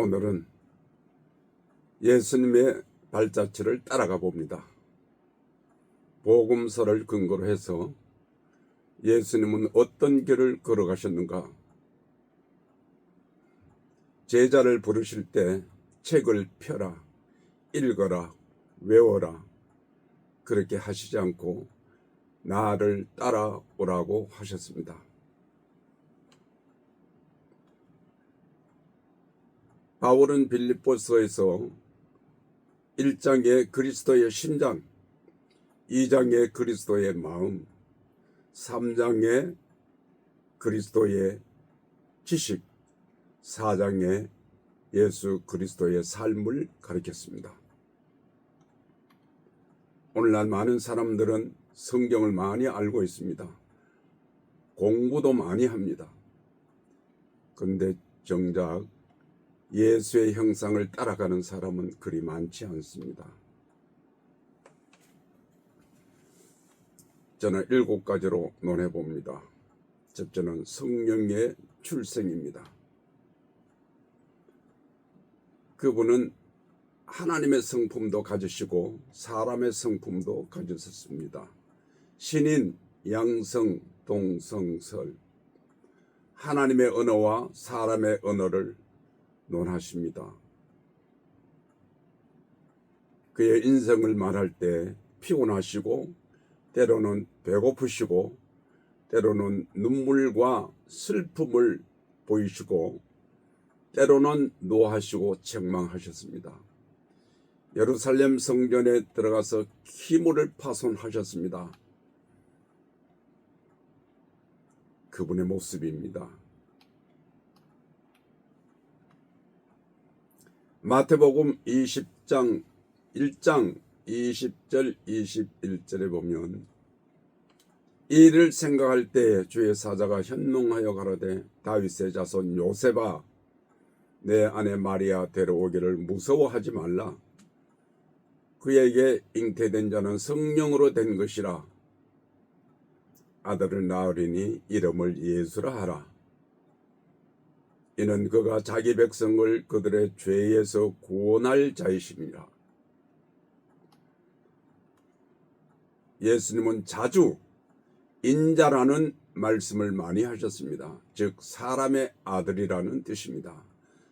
오늘은 예수님의 발자취를 따라가 봅니다. 복음서를 근거로 해서 예수님은 어떤 길을 걸어가셨는가? 제자를 부르실 때 책을 펴라, 읽어라, 외워라 그렇게 하시지 않고 나를 따라오라고 하셨습니다. 바울은 빌립보서에서 1장의 그리스도의 심장, 2장의 그리스도의 마음, 3장의 그리스도의 지식, 4장의 예수 그리스도의 삶을 가르쳤습니다. 오늘날 많은 사람들은 성경을 많이 알고 있습니다. 공부도 많이 합니다. 그런데 정작 예수의 형상을 따라가는 사람은 그리 많지 않습니다. 저는 7가지로 논해봅니다. 첫째는 성령의 출생입니다. 그분은 하나님의 성품도 가지시고 사람의 성품도 가지셨습니다. 신인, 양성, 동성설, 하나님의 언어와 사람의 언어를 논하십니다. 그의 인생을 말할 때 피곤하시고 때로는 배고프시고 때로는 눈물과 슬픔을 보이시고 때로는 노하시고 책망하셨습니다. 예루살렘 성전에 들어가서 기물을 파손하셨습니다. 그분의 모습입니다. 마태복음 20장 1장 20절 21절에 보면 이를 생각할 때 주의 사자가 현몽하여 가로되 다윗의 자손 요셉아 내 아내 마리아 데려오기를 무서워하지 말라. 그에게 잉태된 자는 성령으로 된 것이라. 아들을 낳으리니 이름을 예수라 하라. 이는 그가 자기 백성을 그들의 죄에서 구원할 자이심이라. 예수님은 자주 인자라는 말씀을 많이 하셨습니다. 즉 사람의 아들이라는 뜻입니다.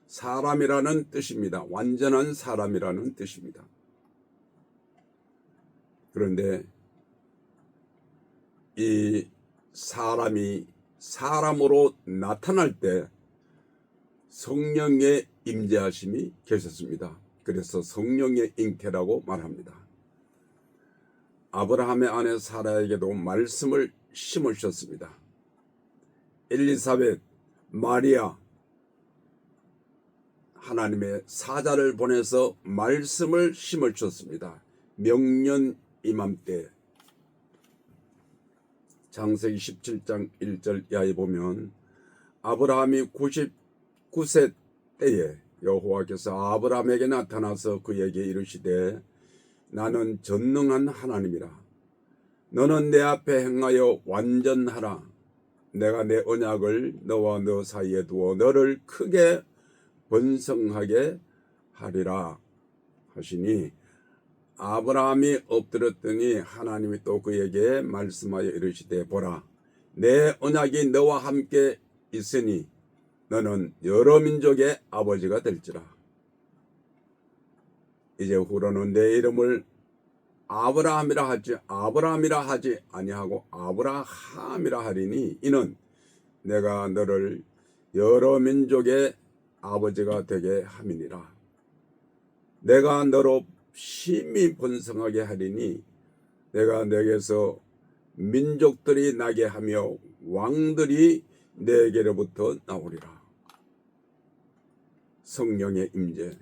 사람이라는 뜻입니다. 완전한 사람이라는 뜻입니다. 그런데 이 사람이 사람으로 나타날 때 성령의 임재하심이 계셨습니다. 그래서 성령의 잉태라고 말합니다. 아브라함의 아내 사라에게도 말씀을 심으셨습니다. 엘리사벳, 마리아, 하나님의 사자를 보내서 말씀을 심으셨습니다. 명년 이맘때 창세기 17장 1절 이하에 보면 아브라함이 99세 때에 여호와께서 아브라함에게 나타나서 그에게 이르시되 나는 전능한 하나님이라. 너는 내 앞에 행하여 완전하라. 내가 내 언약을 너와 너 사이에 두어 너를 크게 번성하게 하리라 하시니 아브라함이 엎드렸더니 하나님이 또 그에게 말씀하여 이르시되 보라 내 언약이 너와 함께 있으니 너는 여러 민족의 아버지가 될지라. 이제 후로는 내 이름을 아브라함이라 하지 아니하고 아브라함이라 하리니 이는 내가 너를 여러 민족의 아버지가 되게 함이니라. 내가 너로 심히 번성하게 하리니 내가 내게서 민족들이 나게 하며 왕들이 내게로부터 나오리라. 성령의 임재.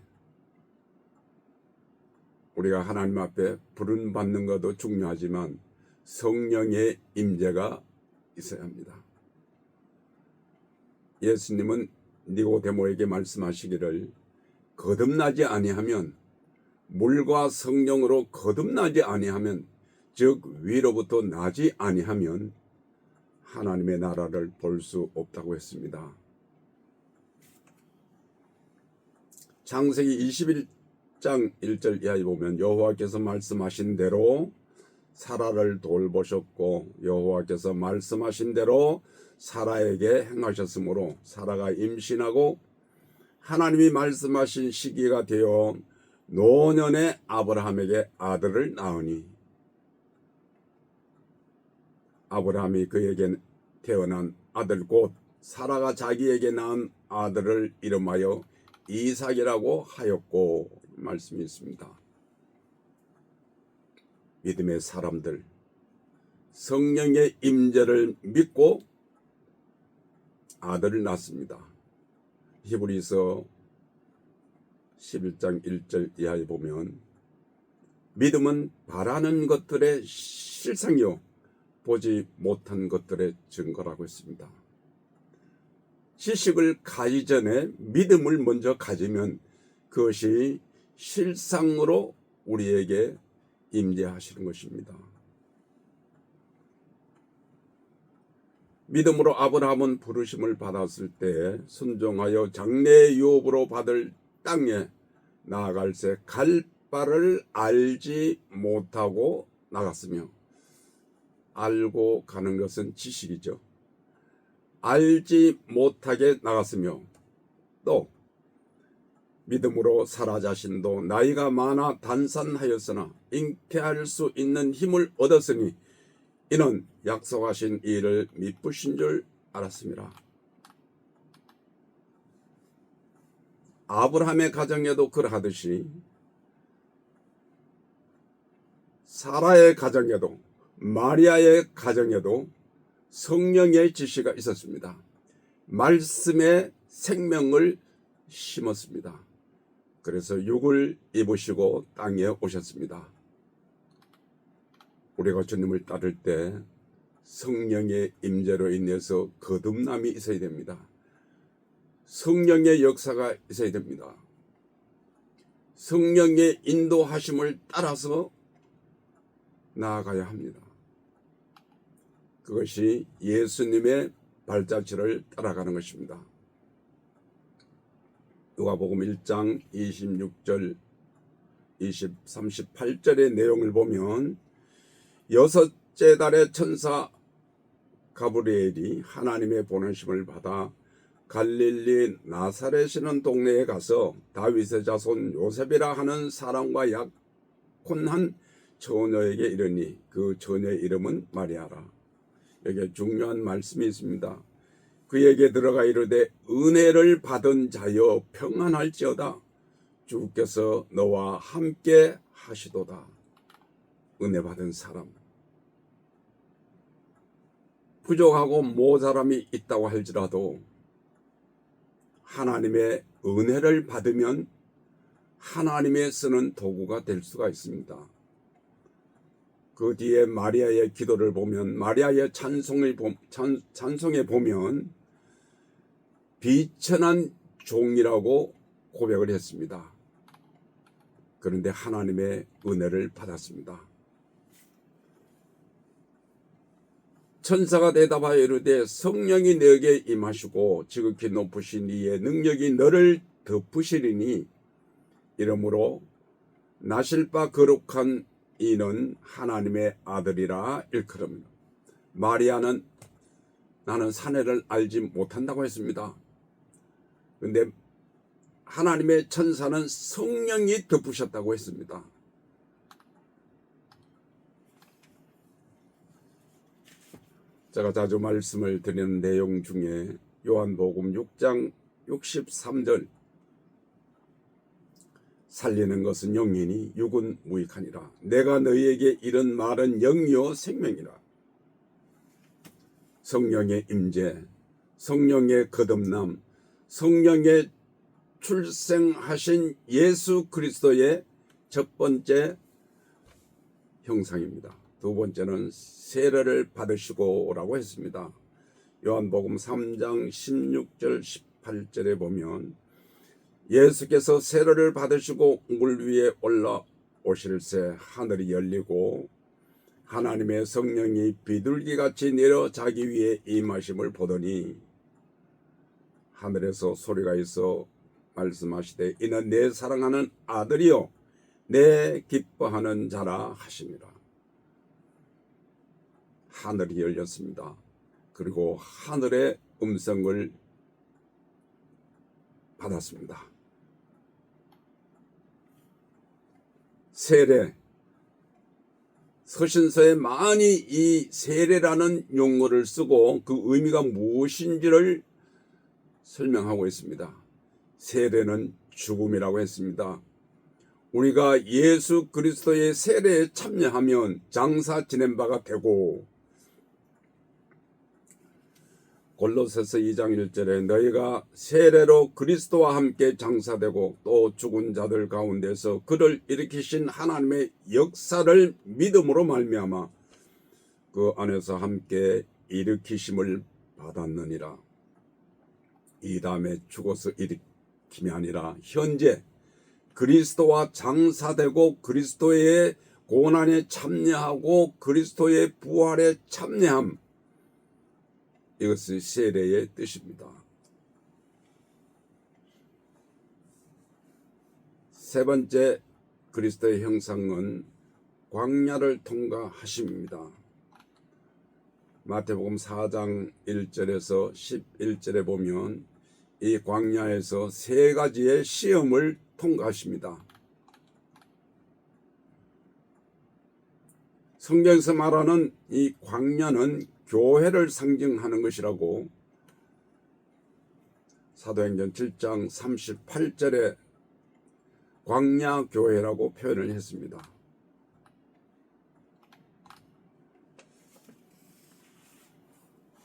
우리가 하나님 앞에 부름 받는 것도 중요하지만 성령의 임재가 있어야 합니다. 예수님은 니고데모에게 말씀하시기를 거듭나지 아니하면 물과 성령으로 거듭나지 아니하면 즉 위로부터 나지 아니하면 하나님의 나라를 볼 수 없다고 했습니다. 창세기 21장 1절 이하에 보면 여호와께서 말씀하신 대로 사라를 돌보셨고 여호와께서 말씀하신 대로 사라에게 행하셨으므로 사라가 임신하고 하나님이 말씀하신 시기가 되어 노년에 아브라함에게 아들을 낳으니 아브라함이 그에게 태어난 아들 곧 사라가 자기에게 낳은 아들을 이름하여 이삭이라고 하였고 말씀이 있습니다. 믿음의 사람들 성령의 임재를 믿고 아들을 낳습니다. 히브리서 11장 1절 이하에 보면 믿음은 바라는 것들의 실상이요 보지 못한 것들의 증거라고 했습니다. 지식을 가지 전에 믿음을 먼저 가지면 그것이 실상으로 우리에게 임재하시는 것입니다. 믿음으로 아브라함은 부르심을 받았을 때 순종하여 장래 유업으로 받을 땅에 나아갈새 갈 바를 알지 못하고 나갔으며 알고 가는 것은 지식이죠. 알지 못하게 나갔으며 또 믿음으로 사라 자신도 나이가 많아 단산하였으나 잉태할 수 있는 힘을 얻었으니 이는 약속하신 이를 미쁘신 줄 알았습니다. 아브라함의 가정에도 그러하듯이 사라의 가정에도 마리아의 가정에도 성령의 지시가 있었습니다. 말씀의 생명을 심었습니다. 그래서 육을 입으시고 땅에 오셨습니다. 우리가 주님을 따를 때 성령의 임재로 인해서 거듭남이 있어야 됩니다. 성령의 역사가 있어야 됩니다. 성령의 인도하심을 따라서 나아가야 합니다. 그것이 예수님의 발자취를 따라가는 것입니다. 누가복음 1장 26절 38절의 내용을 보면 여섯째 달에 천사 가브리엘이 하나님의 보내심을 받아 갈릴리 나사렛이라는 동네에 가서 다윗의 자손 요셉이라 하는 사람과 약혼한 처녀에게 이르니 그 처녀의 이름은 마리아라. 여기에 중요한 말씀이 있습니다. 그에게 들어가 이르되 은혜를 받은 자여 평안할지어다. 주께서 너와 함께 하시도다. 은혜 받은 사람. 부족하고 모자람이 있다고 할지라도 하나님의 은혜를 받으면 하나님의 쓰는 도구가 될 수가 있습니다. 그 뒤에 마리아의 기도를 보면 마리아의 찬송에 보면 비천한 종이라고 고백을 했습니다. 그런데 하나님의 은혜를 받았습니다. 천사가 대답하여 이르되 성령이 너에게 임하시고 지극히 높으신 이의 능력이 너를 덮으시리니 이러므로 나실 바 거룩한 이는 하나님의 아들이라 일컬음이라. 마리아는 나는 사내를 알지 못한다고 했습니다. 그런데 하나님의 천사는 성령이 덮으셨다고 했습니다. 제가 자주 말씀을 드리는 내용 중에 요한복음 6장 63절 살리는 것은 영이니 육은 무익하니라. 내가 너희에게 이런 말은 영이요 생명이라. 성령의 임재, 성령의 거듭남, 성령의 출생하신 예수 그리스도의 첫 번째 형상입니다. 두 번째는 세례를 받으시고라고 했습니다. 요한복음 3장 16절 18절에 보면 예수께서 세례를 받으시고 물 위에 올라오실새 하늘이 열리고 하나님의 성령이 비둘기같이 내려 자기 위에 임하심을 보더니 하늘에서 소리가 있어 말씀하시되 이는 내 사랑하는 아들이요 내 기뻐하는 자라 하시니라. 하늘이 열렸습니다. 그리고 하늘의 음성을 받았습니다. 세례, 서신서에 많이 이 세례라는 용어를 쓰고 그 의미가 무엇인지를 설명하고 있습니다. 세례는 죽음이라고 했습니다. 우리가 예수 그리스도의 세례에 참여하면 장사 지낸 바가 되고, 골로새서 2장 1절에 너희가 세례로 그리스도와 함께 장사되고 또 죽은 자들 가운데서 그를 일으키신 하나님의 역사를 믿음으로 말미암아 그 안에서 함께 일으키심을 받았느니라. 이 다음에 죽어서 일으킴이 아니라 현재 그리스도와 장사되고 그리스도의 고난에 참여하고 그리스도의 부활에 참여함, 이것이 세례의 뜻입니다. 세 번째 그리스도의 형상은 광야를 통과하심입니다. 마태복음 4장 1절에서 11절에 보면 이 광야에서 세 가지의 시험을 통과하십니다. 성경에서 말하는 이 광야는 교회를 상징하는 것이라고 사도행전 7장 38절에 광야 교회라고 표현을 했습니다.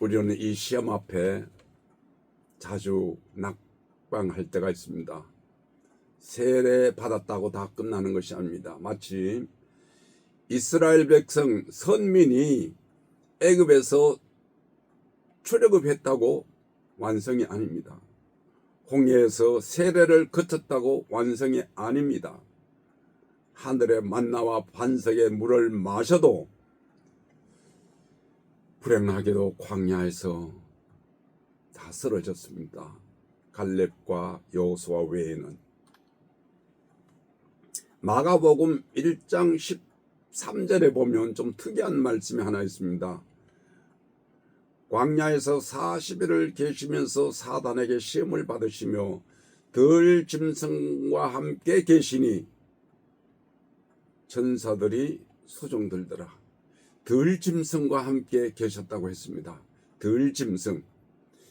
우리는 이 시험 앞에 자주 낙방할 때가 있습니다. 세례 받았다고 다 끝나는 것이 아닙니다. 마치 이스라엘 백성 선민이 애굽에서 출애굽했다고 완성이 아닙니다. 홍해에서 세례를 거쳤다고 완성이 아닙니다. 하늘의 만나와 반석의 물을 마셔도 불행하게도 광야에서 다 쓰러졌습니다. 갈렙과 여호수아 외에는. 마가복음 1장 13절에 보면 좀 특이한 말씀이 하나 있습니다. 광야에서 40일을 계시면서 사단에게 시험을 받으시며 들 짐승과 함께 계시니 천사들이 수종들더라. 들 짐승과 함께 계셨다고 했습니다. 들 짐승.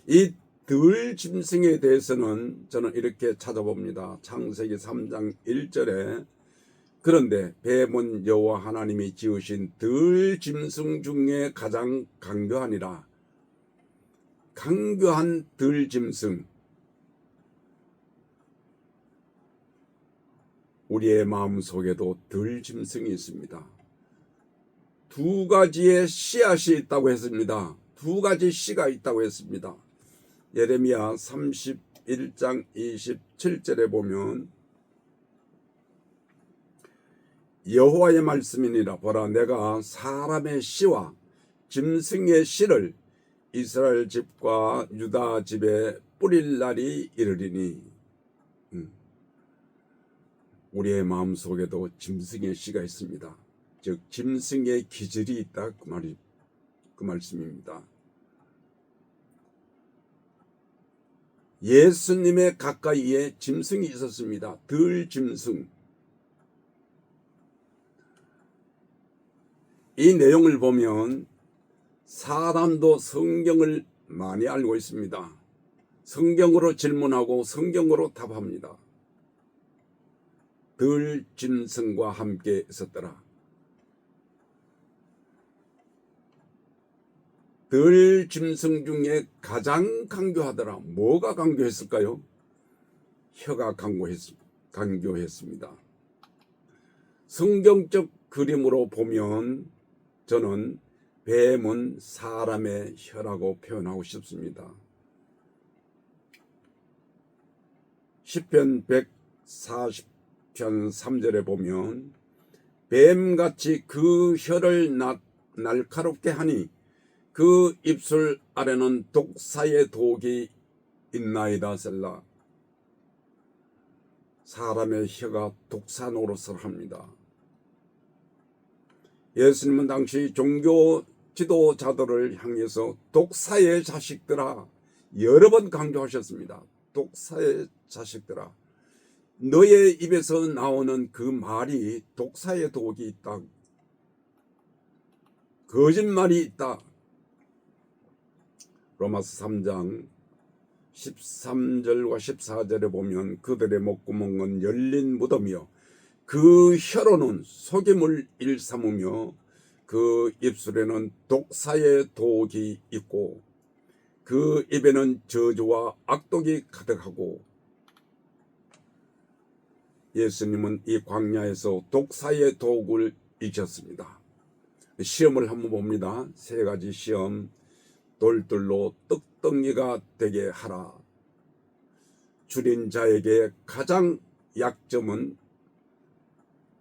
이 들 짐승에 대해서는 저는 이렇게 찾아봅니다. 창세기 3장 1절에 그런데 뱀은 여호와 하나님이 지으신 들 짐승 중에 가장 강교하니라. 강교한 들 짐승. 우리의 마음속에도 들 짐승이 있습니다. 두 가지의 씨앗이 있다고 했습니다. 두 가지 씨가 있다고 했습니다. 예레미야 31장 27절에 보면 여호와의 말씀이니라. 보라, 내가 사람의 씨와 짐승의 씨를 이스라엘 집과 유다 집에 뿌릴 날이 이르리니. 우리의 마음속에도 짐승의 씨가 있습니다. 즉 짐승의 기질이 있다, 그 말씀입니다. 예수님의 가까이에 짐승이 있었습니다. 들 짐승. 이 내용을 보면 사람도 성경을 많이 알고 있습니다. 성경으로 질문하고 성경으로 답합니다. 들 짐승과 함께 있었더라. 들 짐승 중에 가장 강교하더라. 뭐가 강교했을까요? 혀가 강교했습니다. 성경적 그림으로 보면 저는 뱀은 사람의 혀라고 표현하고 싶습니다. 시편 140편 3절에 보면 뱀같이 그 혀를 날카롭게 하니 그 입술 아래는 독사의 독이 있나이다 셀라. 사람의 혀가 독사 노릇을 합니다. 예수님은 당시 종교 지도자들을 향해서 독사의 자식들아 여러 번 강조하셨습니다. 독사의 자식들아, 너의 입에서 나오는 그 말이 독사의 독이 있다. 거짓말이 있다. 로마서 3장 13절과 14절에 보면 그들의 목구멍은 열린 무덤이요 그 혀로는 속임을 일삼으며 그 입술에는 독사의 독이 있고 그 입에는 저주와 악독이 가득하고. 예수님은 이 광야에서 독사의 독을 익혔습니다. 시험을 한번 봅니다. 세 가지 시험. 돌들로 떡덩이가 되게 하라. 줄인 자에게 가장 약점은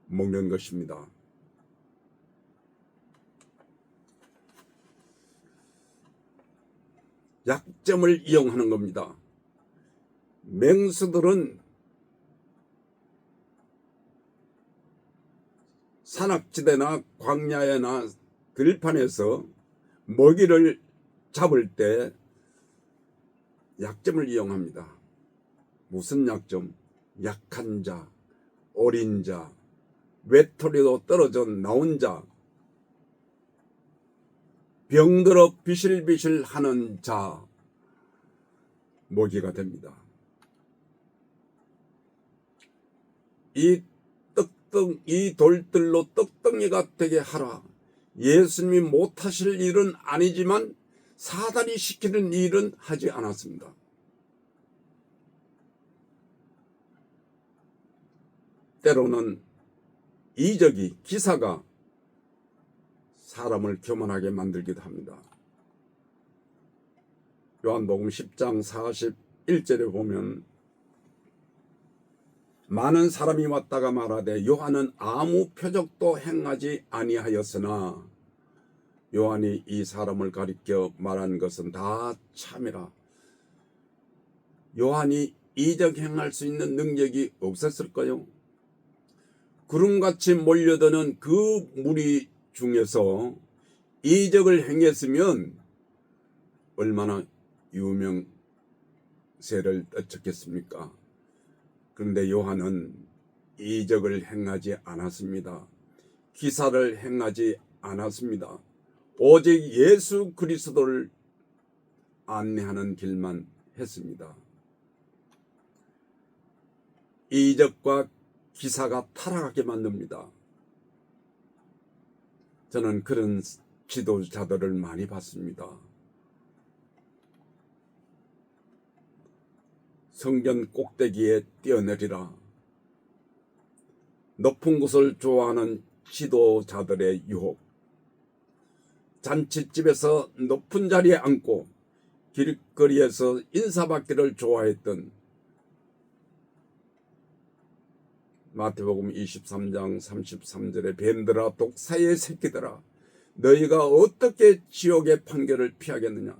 먹는 것입니다. 약점을 이용하는 겁니다. 맹수들은 산악지대나 광야나 들판에서 먹이를 잡을 때 약점을 이용합니다. 무슨 약점? 약한 자, 어린 자, 외톨이로 떨어져 나온 자, 병들어 비실비실 하는 자, 먹이가 됩니다. 이 돌들로 떡덩이가 되게 하라. 예수님이 못하실 일은 아니지만 사단이 시키는 일은 하지 않았습니다. 때로는 이적이, 기사가 사람을 교만하게 만들기도 합니다. 요한복음 10장 41절에 보면 많은 사람이 왔다가 말하되 요한은 아무 표적도 행하지 아니하였으나 요한이 이 사람을 가리켜 말한 것은 다 참이라. 요한이 이적 행할 수 있는 능력이 없었을까요? 구름같이 몰려드는 그 무리 중에서 이적을 행했으면 얼마나 유명세를 떨쳤겠습니까? 그런데 요한은 이적을 행하지 않았습니다. 기사를 행하지 않았습니다. 오직 예수 그리스도를 안내하는 길만 했습니다. 이적과 기사가 타락하게 만듭니다. 저는 그런 지도자들을 많이 봤습니다. 성전 꼭대기에 뛰어내리라. 높은 곳을 좋아하는 지도자들의 유혹. 잔칫집에서 높은 자리에 앉고 길거리에서 인사받기를 좋아했던 마태복음 23장 33절에 뱀들아 독사의 새끼들아 너희가 어떻게 지옥의 판결을 피하겠느냐.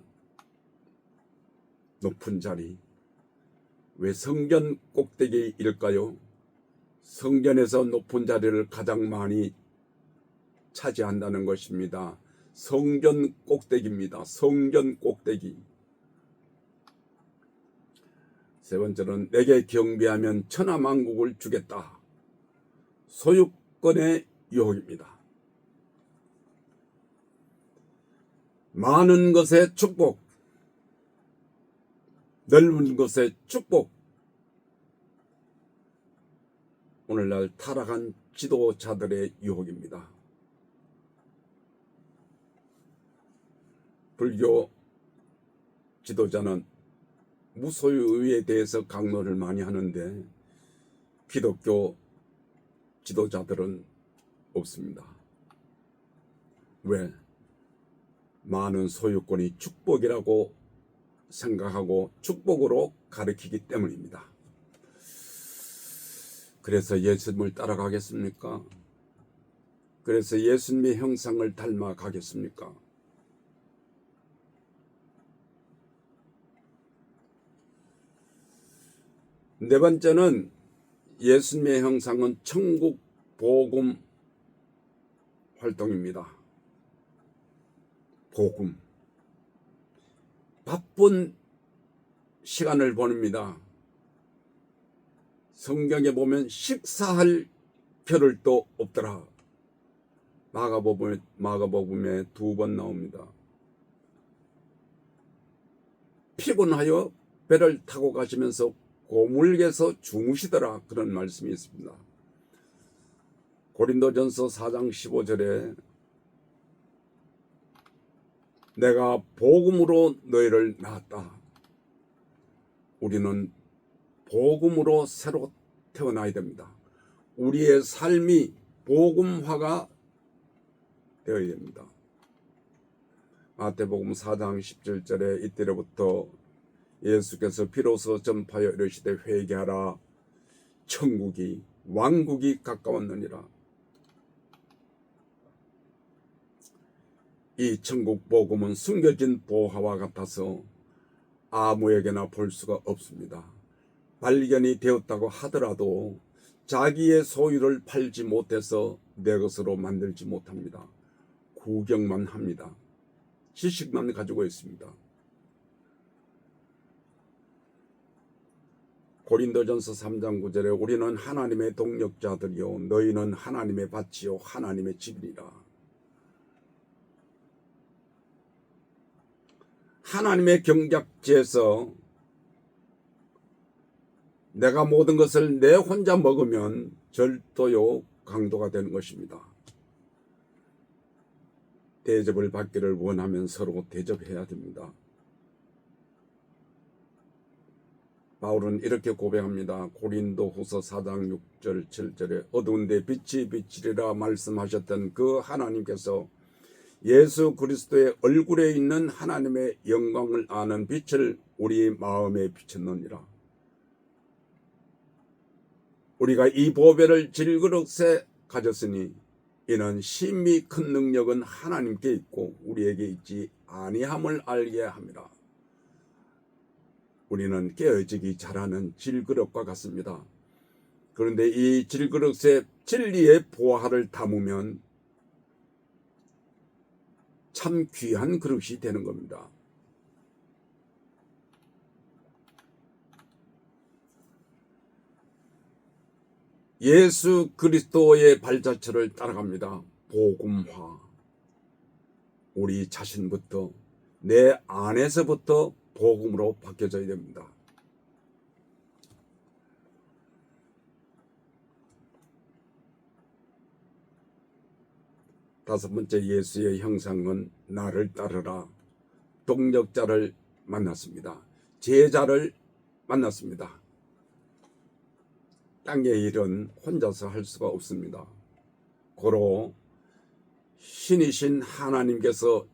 높은 자리. 왜 성전 꼭대기일까요? 성전에서 높은 자리를 가장 많이 차지한다는 것입니다. 성전 꼭대기입니다. 성전 꼭대기. 세 번째는 내게 경배하면 천하만국을 주겠다. 소유권의 유혹입니다. 많은 것의 축복, 넓은 것의 축복. 오늘날 타락한 지도자들의 유혹입니다. 불교 지도자는 무소유에 대해서 강론을 많이 하는데 기독교 지도자들은 없습니다. 왜? 많은 소유권이 축복이라고 생각하고 축복으로 가르치기 때문입니다. 그래서 예수님을 따라가겠습니까? 그래서 예수님의 형상을 닮아가겠습니까? 네 번째는 예수님의 형상은 천국 복음 활동입니다. 복음. 바쁜 시간을 보냅니다. 성경에 보면 식사할 겨를도 없더라. 마가복음에 2번 나옵니다. 피곤하여 배를 타고 가시면서 고물게서 주무시더라. 그런 말씀이 있습니다. 고린도전서 4장 15절에 내가 복음으로 너희를 낳았다. 우리는 복음으로 새로 태어나야 됩니다. 우리의 삶이 복음화가 되어야 됩니다. 마태복음 4장 17절에 이때로부터 예수께서 비로소 전파하여 이르시되 회개하라 천국이 왕국이 가까웠느니라. 이 천국 복음은 숨겨진 보화와 같아서 아무에게나 볼 수가 없습니다. 발견이 되었다고 하더라도 자기의 소유를 팔지 못해서 내 것으로 만들지 못합니다. 구경만 합니다. 지식만 가지고 있습니다. 고린도전서 3장 9절에 우리는 하나님의 동역자들이요 너희는 하나님의 밭이요 하나님의 집이니라. 하나님의 경작지에서 내가 모든 것을 내 혼자 먹으면 절도요 강도가 되는 것입니다. 대접을 받기를 원하면 서로 대접해야 됩니다. 바울은 이렇게 고백합니다. 고린도후서 4장 6절 7절에 어두운 데 빛이 비치리라 말씀하셨던 그 하나님께서 예수 그리스도의 얼굴에 있는 하나님의 영광을 아는 빛을 우리 마음에 비쳤느니라. 우리가 이 보배를 질그릇에 가졌으니 이는 심히 큰 능력은 하나님께 있고 우리에게 있지 아니함을 알게 함이라. 우리는 깨어지기 잘하는 질그릇과 같습니다. 그런데 이 질그릇에 진리의 보화를 담으면 참 귀한 그릇이 되는 겁니다. 예수 그리스도의 발자취를 따라갑니다. 복음화. 우리 자신부터 내 안에서부터 복음으로 바뀌어져야 됩니다. 다섯 번째 예수의 형상은 나를 따르라. 동역자를 만났습니다. 제자를 만났습니다. 땅의 일은 혼자서 할 수가 없습니다. 고로 신이신 하나님께서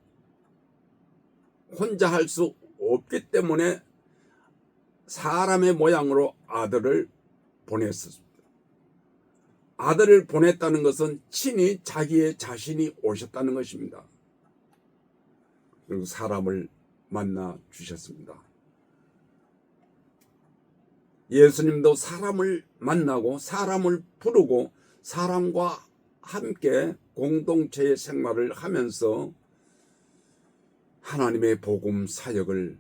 혼자 할 수 없기 때문에 사람의 모양으로 아들을 보냈습니다. 아들을 보냈다는 것은 친히 자기의 자신이 오셨다는 것입니다. 그리고 사람을 만나 주셨습니다. 예수님도 사람을 만나고 사람을 부르고 사람과 함께 공동체의 생활을 하면서 하나님의 복음 사역을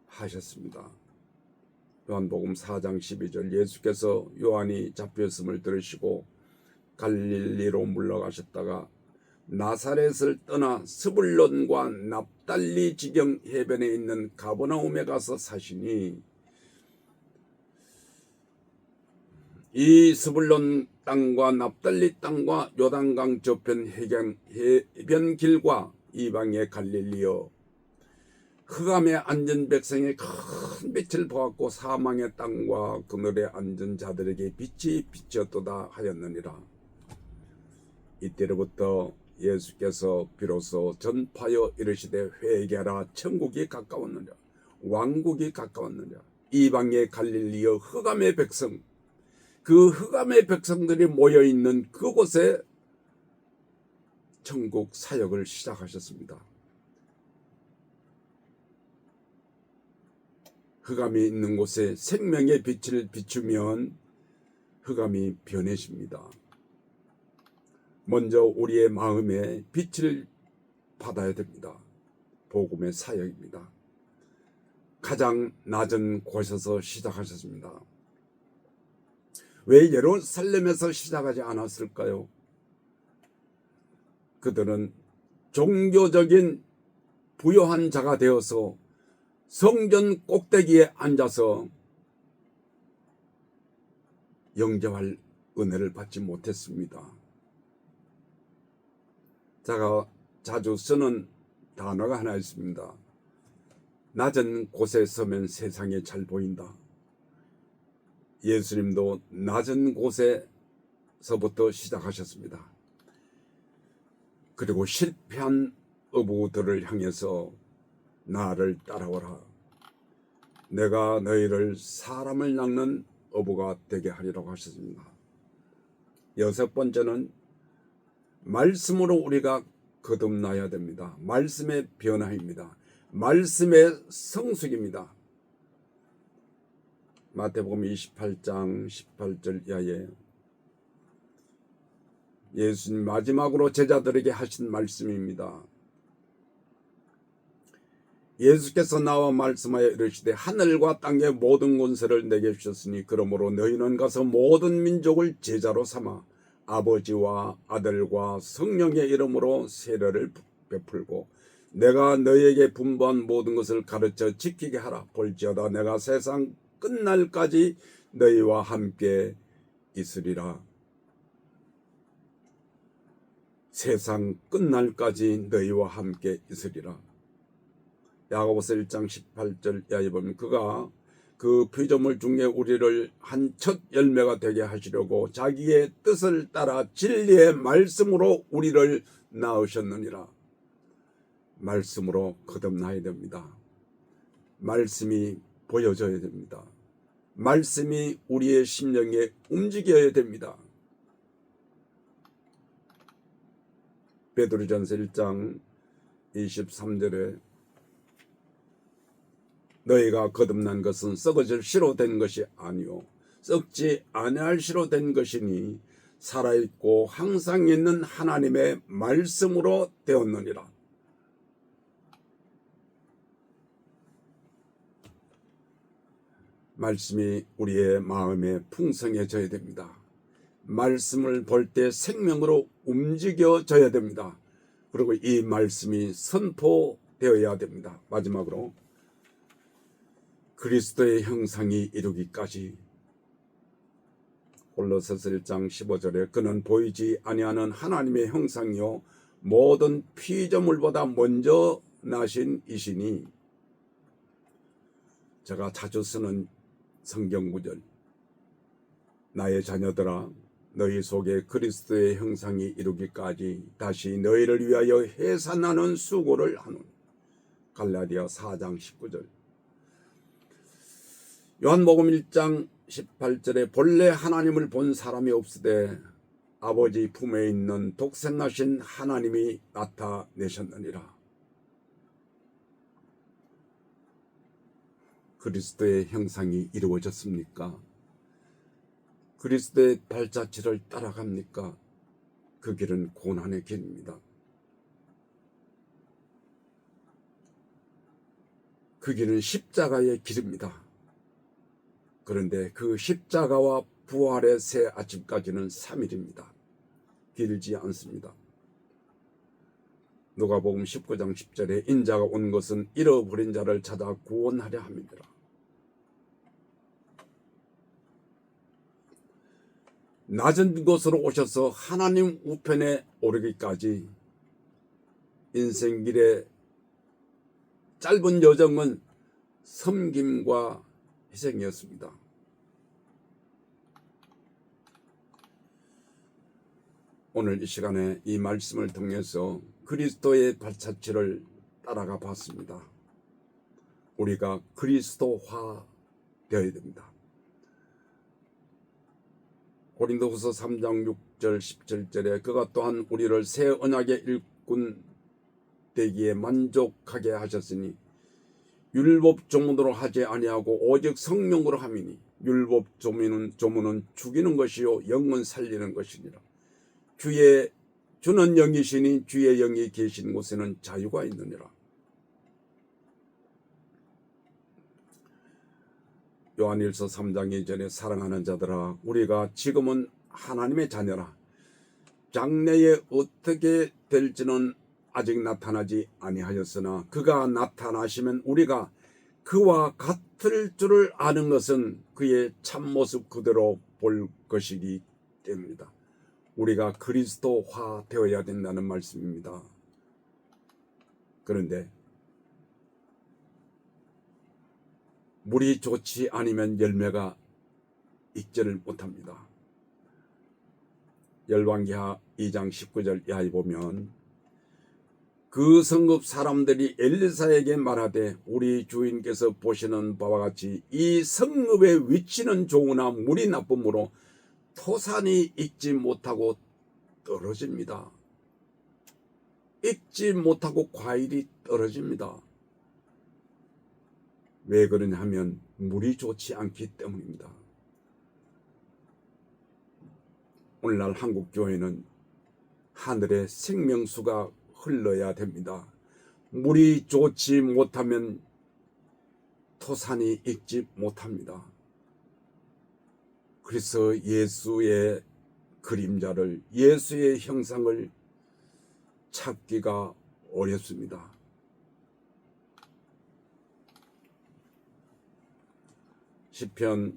하셨습니다. 요한복음 4장 12절 예수께서 요한이 잡혔음을 들으시고 갈릴리로 물러가셨다가 나사렛을 떠나 스불론과 납달리 지경 해변에 있는 가버나움에 가서 사시니 이 스불론 땅과 납달리 땅과 요단강 저편 해변길과 이방의 갈릴리여 흑암에 앉은 백성의 큰 빛을 보았고 사망의 땅과 그늘에 앉은 자들에게 빛이 비쳤도다 하였느니라. 이때로부터 예수께서 비로소 전파하여 이르시되 회개하라 천국이 가까웠느니라. 왕국이 가까웠느니라. 이방의 갈릴리여 흑암의 백성, 그 흑암의 백성들이 모여있는 그곳에 천국 사역을 시작하셨습니다. 흑암이 있는 곳에 생명의 빛을 비추면 흑암이 변해집니다. 먼저 우리의 마음에 빛을 받아야 됩니다. 복음의 사역입니다. 가장 낮은 곳에서 시작하셨습니다. 왜 예루살렘에서 시작하지 않았을까요? 그들은 종교적인 부요한 자가 되어서 성전 꼭대기에 앉아서 영접할 은혜를 받지 못했습니다. 제가 자주 쓰는 단어가 하나 있습니다. 낮은 곳에 서면 세상이 잘 보인다. 예수님도 낮은 곳에서부터 시작하셨습니다. 그리고 실패한 어부들을 향해서 나를 따라오라. 내가 너희를 사람을 낚는 어부가 되게 하리라고 하셨습니다. 여섯 번째는 말씀으로 우리가 거듭나야 됩니다. 말씀의 변화입니다. 말씀의 성숙입니다. 마태복음 28장 18절 이하에 예수님 마지막으로 제자들에게 하신 말씀입니다. 예수께서 나와 말씀하여 이르시되 하늘과 땅의 모든 권세를 내게 주셨으니 그러므로 너희는 가서 모든 민족을 제자로 삼아 아버지와 아들과 성령의 이름으로 세례를 베풀고 내가 너희에게 분부한 모든 것을 가르쳐 지키게 하라. 볼지어다 내가 세상 끝날까지 너희와 함께 있으리라. 세상 끝날까지 너희와 함께 있으리라. 야고보서 1장 18절 이하에 보면 그가 그 피조물 중에 우리를 한 첫 열매가 되게 하시려고 자기의 뜻을 따라 진리의 말씀으로 우리를 낳으셨느니라. 말씀으로 거듭나야 됩니다. 말씀이 보여져야 됩니다. 말씀이 우리의 심령에 움직여야 됩니다. 베드로전서 1장 23절에 너희가 거듭난 것은 썩어질 씨로 된 것이 아니요 썩지 아니할 씨로 된 것이니 살아있고 항상 있는 하나님의 말씀으로 되었느니라. 말씀이 우리의 마음에 풍성해져야 됩니다. 말씀을 볼 때 생명으로 움직여져야 됩니다. 그리고 이 말씀이 선포되어야 됩니다. 마지막으로 그리스도의 형상이 이루기까지 골로새서 1장 15절에 그는 보이지 아니하는 하나님의 형상이요 모든 피조물보다 먼저 나신 이시니 제가 자주 쓰는 성경 구절 나의 자녀들아 너희 속에 그리스도의 형상이 이루기까지 다시 너희를 위하여 해산하는 수고를 하노니 갈라디아 4장 19절 요한복음 1장 18절에 본래 하나님을 본 사람이 없으되 아버지 품에 있는 독생하신 하나님이 나타내셨느니라. 그리스도의 형상이 이루어졌습니까? 그리스도의 발자취를 따라갑니까? 그 길은 고난의 길입니다. 그 길은 십자가의 길입니다. 그런데 그 십자가와 부활의 새 아침까지는 3일입니다. 길지 않습니다. 누가복음 19장 10절에 인자가 온 것은 잃어버린 자를 찾아 구원하려 함이니라. 낮은 곳으로 오셔서 하나님 우편에 오르기까지 인생길의 짧은 여정은 섬김과 희생이었습니다. 오늘 이 시간에 이 말씀을 통해서 그리스도의 발자취를 따라가 봤습니다. 우리가 그리스도화 되어야 됩니다. 고린도후서 3장 6절 17절에 그가 또한 우리를 새 언약의 일꾼 되기에 만족하게 하셨으니 율법 종문으로 하지 아니하고 오직 성령으로 함이니 율법 조문은 죽이는 것이요 영은 살리는 것이니라. 주는 영이시니 주의 영이 계신 곳에는 자유가 있느니라. 요한일서 3장 이전에 사랑하는 자들아, 우리가 지금은 하나님의 자녀라. 장래에 어떻게 될지는 아직 나타나지 아니하였으나 그가 나타나시면 우리가 그와 같을 줄을 아는 것은 그의 참모습 그대로 볼 것이기 때문이다. 우리가 그리스도화 되어야 된다는 말씀입니다. 그런데 물이 좋지 않으면 열매가 익지를 못합니다. 열왕기하 2장 19절 이하에 보면 그 성읍 사람들이 엘리사에게 말하되 우리 주인께서 보시는 바와 같이 이 성읍의 위치는 좋으나 물이 나쁨으로 토산이 익지 못하고 떨어집니다. 익지 못하고 과일이 떨어집니다. 왜 그러냐 하면 물이 좋지 않기 때문입니다. 오늘날 한국교회는 하늘의 생명수가 흘러야 됩니다. 물이 좋지 못하면 토산이 익지 못합니다. 그래서 예수의 그림자를, 예수의 형상을 찾기가 어렵습니다. 시편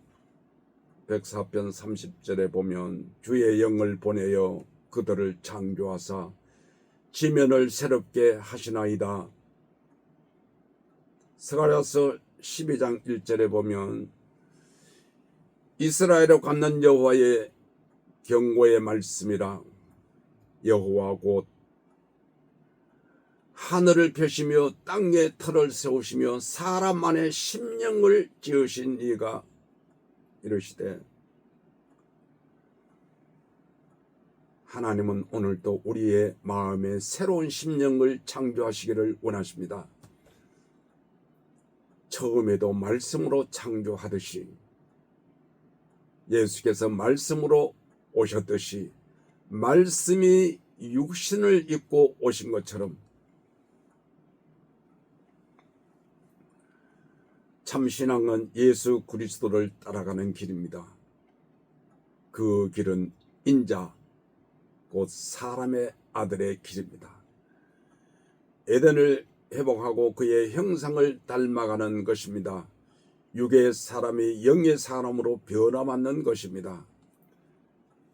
104편 30절에 보면 주의 영을 보내어 그들을 창조하사 지면을 새롭게 하시나이다. 스가랴서 12장 1절에 보면 이스라엘을 갖는 여호와의 경고의 말씀이라. 여호와 곧 하늘을 펴시며 땅에 터를 세우시며 사람 안에 심령을 지으신 이가 이르시되, 하나님은 오늘도 우리의 마음에 새로운 심령을 창조하시기를 원하십니다. 처음에도 말씀으로 창조하듯이 예수께서 말씀으로 오셨듯이 말씀이 육신을 입고 오신 것처럼 참신앙은 예수 그리스도를 따라가는 길입니다. 그 길은 인자 곧 사람의 아들의 길입니다. 에덴을 회복하고 그의 형상을 닮아가는 것입니다. 육의 사람이 영의 사람으로 변화받는 것입니다.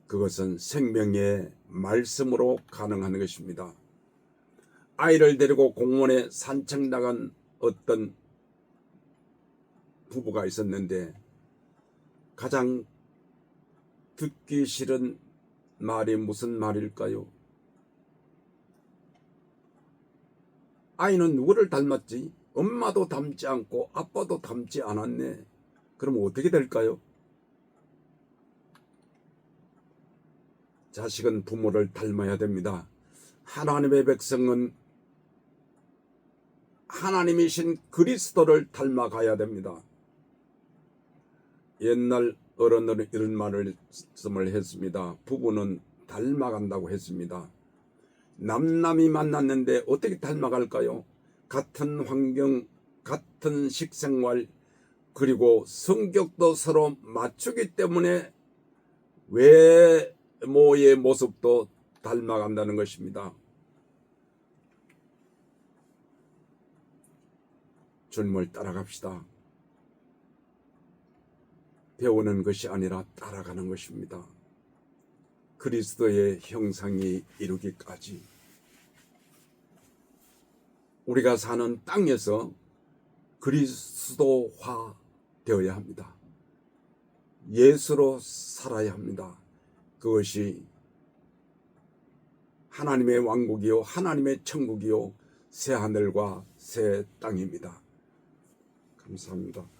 그것은 생명의 말씀으로 가능한 것입니다. 아이를 데리고 공원에 산책 나간 어떤 부부가 있었는데 가장 듣기 싫은 말이 무슨 말일까요? 아이는 누구를 닮았지? 엄마도 닮지 않고 아빠도 닮지 않았네. 그럼 어떻게 될까요? 자식은 부모를 닮아야 됩니다. 하나님의 백성은 하나님이신 그리스도를 닮아가야 됩니다. 옛날 어른들은 이런 말씀을 했습니다. 부부는 닮아간다고 했습니다. 남남이 만났는데 어떻게 닮아갈까요? 같은 환경, 같은 식생활, 그리고 성격도 서로 맞추기 때문에 외모의 모습도 닮아간다는 것입니다. 주님을 따라갑시다. 배우는 것이 아니라 따라가는 것입니다. 그리스도의 형상이 이루기까지 우리가 사는 땅에서 그리스도화 되어야 합니다. 예수로 살아야 합니다. 그것이 하나님의 왕국이요 하나님의 천국이요 새 하늘과 새 땅입니다. 감사합니다.